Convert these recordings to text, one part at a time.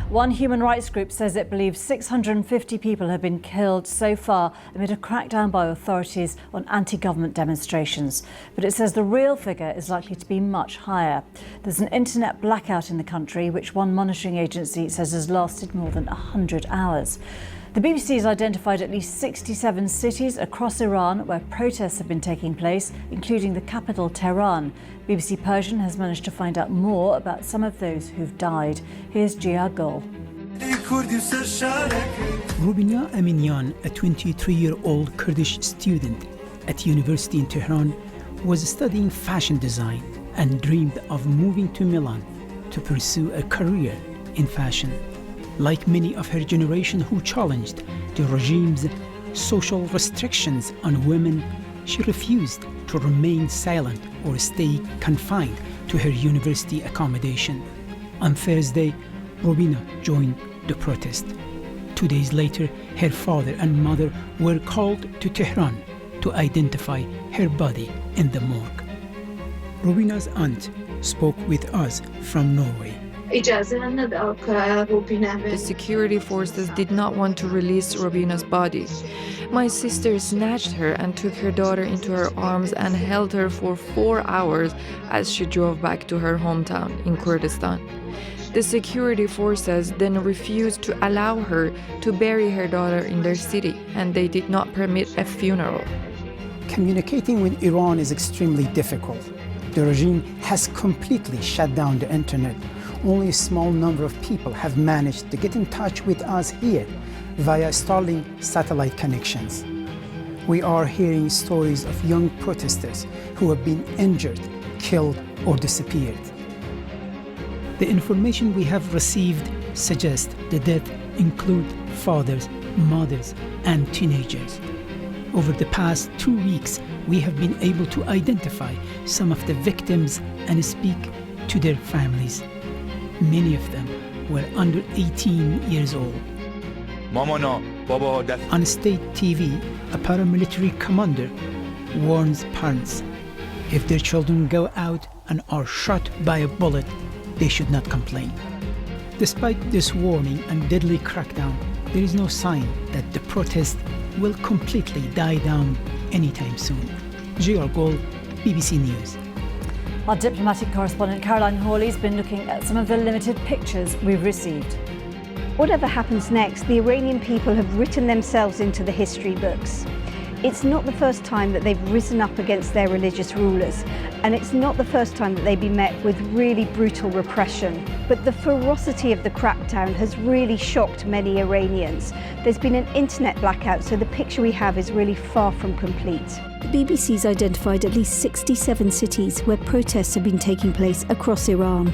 One human rights group says it believes 650 people have been killed so far amid a crackdown by authorities on anti-government demonstrations. But it says the real figure is likely to be much higher. There's an internet blackout in the country, which one monitoring agency says has lasted more than 100 hours. The BBC has identified at least 67 cities across Iran where protests have been taking place, including the capital, Tehran. BBC Persian has managed to find out more about some of those who've died. Here's Gia Gul. Rubina Aminian, a 23-year-old Kurdish student at university in Tehran, was studying fashion design and dreamed of moving to Milan to pursue a career in fashion. Like many of her generation who challenged the regime's social restrictions on women, she refused to remain silent or stay confined to her university accommodation. On Thursday, Rubina joined the protest. 2 days later, her father and mother were called to Tehran to identify her body in the morgue. Rubina's aunt spoke with us from Norway. The security forces did not want to release Rubina's body. My sister snatched her and took her daughter into her arms and held her for 4 hours as she drove back to her hometown in Kurdistan. The security forces then refused to allow her to bury her daughter in their city, and they did not permit a funeral. Communicating with Iran is extremely difficult. The regime has completely shut down the internet. Only a small number of people have managed to get in touch with us here via Starlink satellite connections. We are hearing stories of young protesters who have been injured, killed, or disappeared. The information we have received suggests the deaths include fathers, mothers, and teenagers. Over the past 2 weeks, we have been able to identify some of the victims and speak to their families. Many of them were under 18 years old. On state TV, a paramilitary commander warns parents if their children go out and are shot by a bullet, they should not complain. Despite this warning and deadly crackdown, there is no sign that the protest will completely die down anytime soon. Gia Gul, BBC News. Our diplomatic correspondent Caroline Hawley's been looking at some of the limited pictures we've received. Whatever happens next, the Iranian people have written themselves into the history books. It's not the first time that they've risen up against their religious rulers, and it's not the first time that they've been met with really brutal repression. But the ferocity of the crackdown has really shocked many Iranians. There's been an internet blackout, so the picture we have is really far from complete. The BBC's identified at least 67 cities where protests have been taking place across Iran.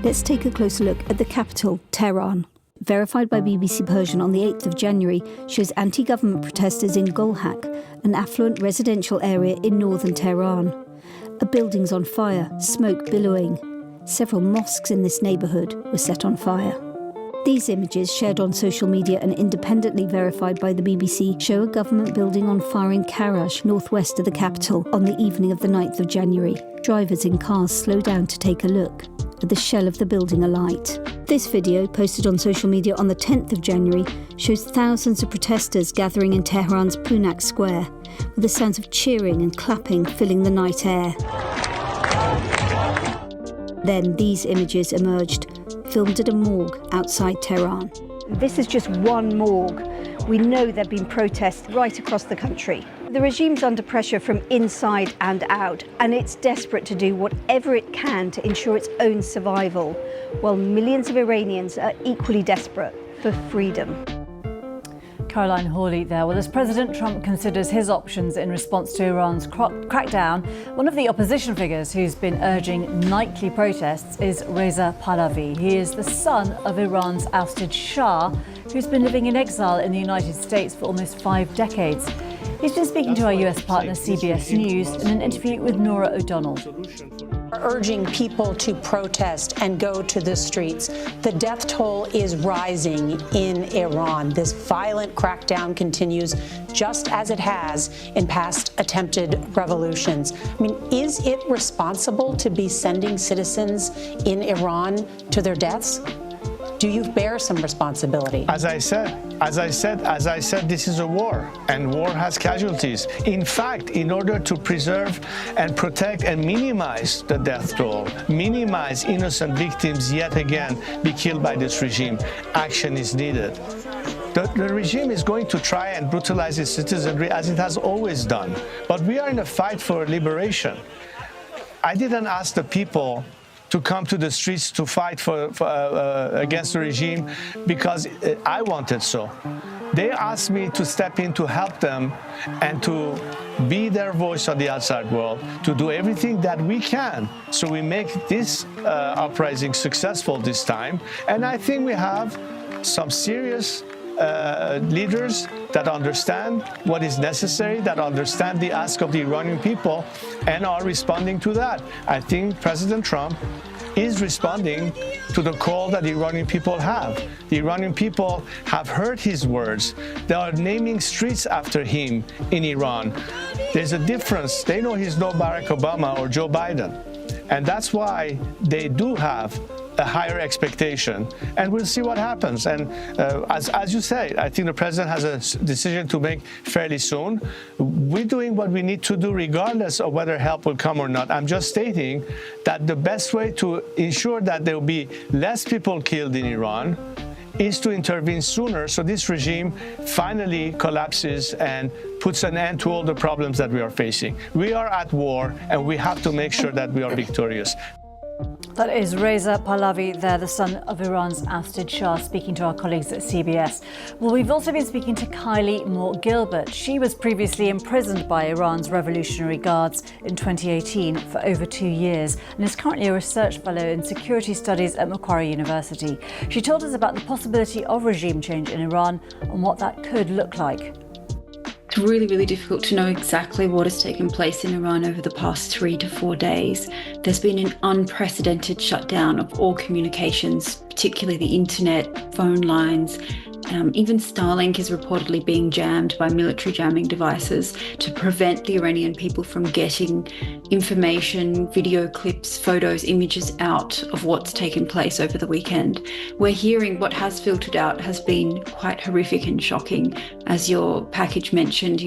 Let's take a closer look at the capital, Tehran. Verified by BBC Persian on the 8th of January, shows anti-government protesters in Golhak, an affluent residential area in northern Tehran. A building's on fire, smoke billowing. Several mosques in this neighbourhood were set on fire. These images, shared on social media and independently verified by the BBC, show a government building on fire in Karaj, northwest of the capital, on the evening of the 9th of January. Drivers in cars slow down to take a look at the shell of the building alight. This video, posted on social media on the 10th of January, shows thousands of protesters gathering in Tehran's Punak Square, with the sounds of cheering and clapping filling the night air. Then these images emerged, filmed at a morgue outside Tehran. This is just one morgue. We know there have been protests right across the country. The regime's under pressure from inside and out, and it's desperate to do whatever it can to ensure its own survival, while millions of Iranians are equally desperate for freedom. Caroline Hawley there. Well, as President Trump considers his options in response to Iran's crackdown, one of the opposition figures who's been urging nightly protests is Reza Pahlavi. He is the son of Iran's ousted Shah, who's been living in exile in the United States for almost 5 decades. He's been speaking to our US partner CBS News in an interview with Nora O'Donnell. Urging people to protest and go to the streets. The death toll is rising in Iran. This violent crackdown continues just as it has in past attempted revolutions. I mean, is it responsible to be sending citizens in Iran to their deaths? Do you bear some responsibility? As I said, this is a war, and war has casualties. In fact, in order to preserve and protect and minimize the death toll, minimize innocent victims yet again be killed by this regime, action is needed. The regime is going to try and brutalize its citizenry as it has always done. But we are in a fight for liberation. I didn't ask the people to come to the streets to fight against the regime because I wanted so. They asked me to step in to help them and to be their voice on the outside world, to do everything that we can so we make this uprising successful this time. And I think we have some serious leaders that understand what is necessary, that understand the ask of the Iranian people, and are responding to that. I think President Trump is responding to the call that the Iranian people have. The Iranian people have heard his words. They are naming streets after him in Iran. There's a difference. They know he's no Barack Obama or Joe Biden. And that's why they do have a higher expectation, and we'll see what happens. And as you say, I think the president has a decision to make fairly soon. We're doing what we need to do regardless of whether help will come or not. I'm just stating that the best way to ensure that there will be less people killed in Iran is to intervene sooner so this regime finally collapses and puts an end to all the problems that we are facing. We are at war, and we have to make sure that we are victorious. That is Reza Pahlavi there, the son of Iran's ousted Shah, speaking to our colleagues at CBS. Well, we've also been speaking to Kylie Moore Gilbert. She was previously imprisoned by Iran's Revolutionary Guards in 2018 for over 2 years and is currently a research fellow in security studies at Macquarie University. She told us about the possibility of regime change in Iran and what that could look like. It's really, really difficult to know exactly what has taken place in Iran over the past 3 to 4 days. There's been an unprecedented shutdown of all communications, particularly the internet, phone lines. Even Starlink is reportedly being jammed by military jamming devices to prevent the Iranian people from getting information, video clips, photos, images out of what's taken place over the weekend. We're hearing what has filtered out has been quite horrific and shocking. As your package mentioned,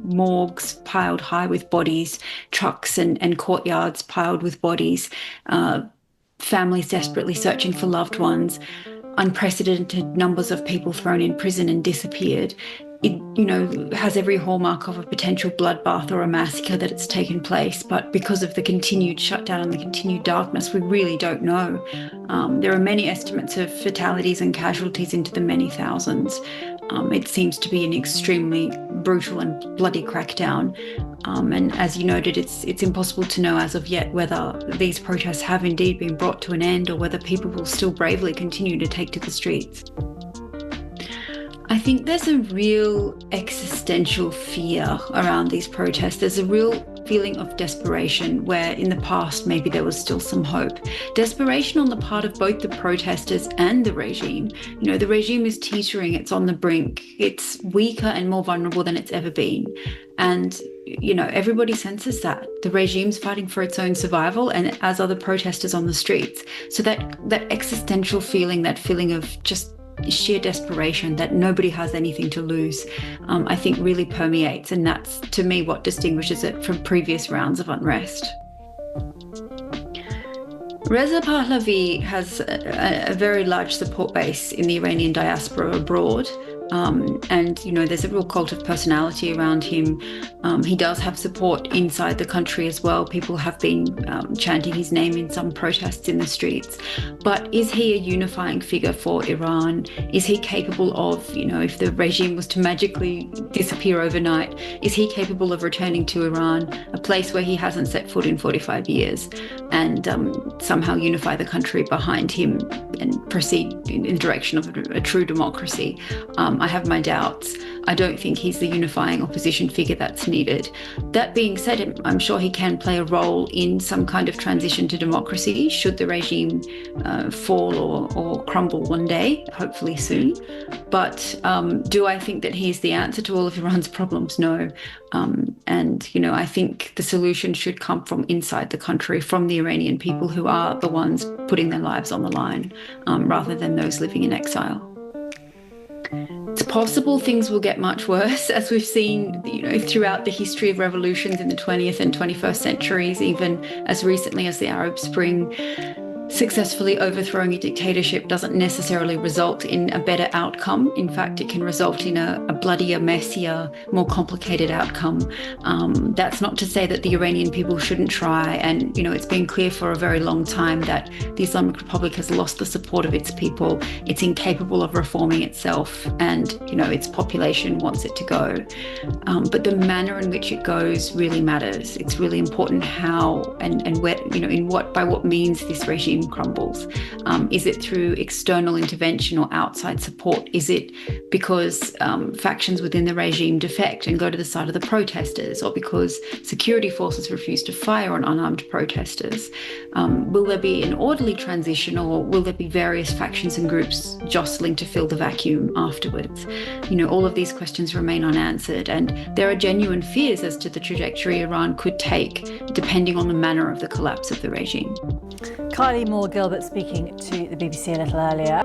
morgues piled high with bodies, trucks and courtyards piled with bodies, families desperately searching for loved ones, unprecedented numbers of people thrown in prison and disappeared. It, has every hallmark of a potential bloodbath or a massacre that it's taken place. But because of the continued shutdown and the continued darkness, we really don't know. There are many estimates of fatalities and casualties into the many thousands. It seems to be an extremely brutal and bloody crackdown. And as you noted, it's impossible to know as of yet whether these protests have indeed been brought to an end or whether people will still bravely continue to take to the streets. I think there's a real existential fear around these protests. There's a real feeling of desperation where in the past maybe there was still some hope. Desperation on the part of both the protesters and the regime. The regime is teetering, it's on the brink, it's weaker and more vulnerable than it's ever been. And everybody senses that. The regime's fighting for its own survival, and as are the protesters on the streets. So that existential feeling, that feeling of just sheer desperation that nobody has anything to lose, I think really permeates, and that's to me what distinguishes it from previous rounds of unrest. Reza Pahlavi has a very large support base in the Iranian diaspora abroad. And there's a real cult of personality around him. He does have support inside the country as well. People have been chanting his name in some protests in the streets. But is he a unifying figure for Iran? Is he capable of, if the regime was to magically disappear overnight, is he capable of returning to Iran, a place where he hasn't set foot in 45 years, and somehow unify the country behind him and proceed in the direction of a true democracy? I have my doubts. I don't think he's the unifying opposition figure that's needed. That being said, I'm sure he can play a role in some kind of transition to democracy should the regime fall or crumble one day, hopefully soon. But do I think that he's the answer to all of Iran's problems? No. And, you know, I think the solution should come from inside the country, from the Iranian people who are the ones putting their lives on the line, rather than those living in exile. It's possible things will get much worse, as we've seen, you know, throughout the history of revolutions in the 20th and 21st centuries, even as recently as the Arab Spring. Successfully overthrowing a dictatorship doesn't necessarily result in a better outcome. In fact, it can result in a bloodier, messier, more complicated outcome. That's not to say that the Iranian people shouldn't try. And, you know, it's been clear for a very long time that the Islamic Republic has lost the support of its people. It's incapable of reforming itself, and, you know, its population wants it to go. But the manner in which it goes really matters. It's really important how and where, you know, by what means this regime crumbles. Is it through external intervention or outside support? Is it because factions within the regime defect and go to the side of the protesters, or because security forces refuse to fire on unarmed protesters? Will there be an orderly transition, or will there be various factions and groups jostling to fill the vacuum afterwards? You know, all of these questions remain unanswered, and there are genuine fears as to the trajectory Iran could take depending on the manner of the collapse of the regime. Kylie Moore Gilbert speaking to the BBC a little earlier.